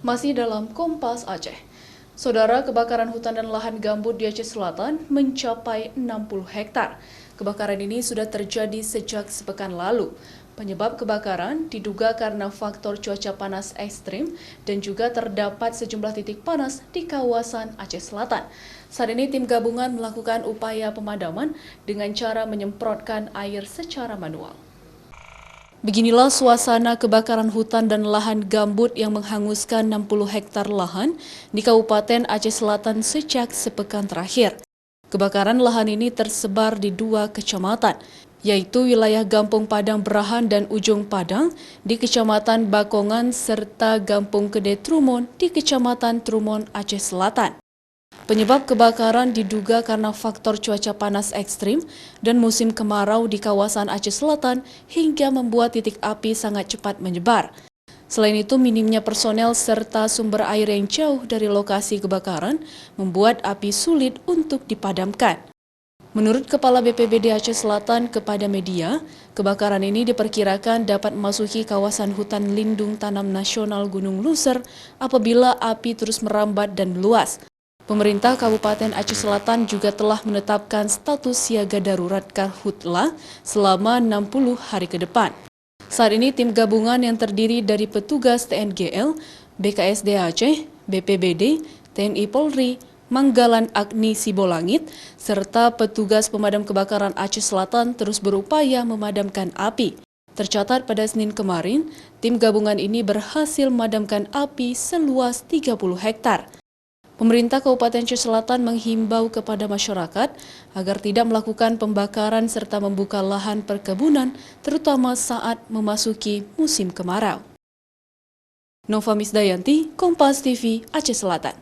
Masih dalam Kompas Aceh. Saudara, kebakaran hutan dan lahan gambut di Aceh Selatan mencapai 60 hektar. Kebakaran ini sudah terjadi sejak sepekan lalu. Penyebab kebakaran diduga karena faktor cuaca panas ekstrim dan juga terdapat sejumlah titik panas di kawasan Aceh Selatan. Saat ini tim gabungan melakukan upaya pemadaman dengan cara menyemprotkan air secara manual. Beginilah suasana kebakaran hutan dan lahan gambut yang menghanguskan 60 hektar lahan di Kabupaten Aceh Selatan sejak sepekan terakhir. Kebakaran lahan ini tersebar di 2 kecamatan, yaitu wilayah Gampung Padang Berahan dan Ujung Padang di Kecamatan Bakongan serta Gampung Kede Trumon di Kecamatan Trumon, Aceh Selatan. Penyebab kebakaran diduga karena faktor cuaca panas ekstrim dan musim kemarau di kawasan Aceh Selatan hingga membuat titik api sangat cepat menyebar. Selain itu, minimnya personel serta sumber air yang jauh dari lokasi kebakaran membuat api sulit untuk dipadamkan. Menurut Kepala BPBD Aceh Selatan kepada media, kebakaran ini diperkirakan dapat memasuki kawasan hutan lindung tanam nasional Gunung Luser apabila api terus merambat dan meluas. Pemerintah Kabupaten Aceh Selatan juga telah menetapkan status siaga darurat Karhutla selama 60 hari ke depan. Saat ini tim gabungan yang terdiri dari petugas TNGL, BKSD Aceh, BPBD, TNI Polri, Manggalan Agni Sibolangit, serta petugas pemadam kebakaran Aceh Selatan terus berupaya memadamkan api. Tercatat pada Senin kemarin, tim gabungan ini berhasil memadamkan api seluas 30 hektar. Pemerintah Kabupaten Aceh Selatan menghimbau kepada masyarakat agar tidak melakukan pembakaran serta membuka lahan perkebunan, terutama saat memasuki musim kemarau. Nova Misdayanti, Kompas TV, Aceh Selatan.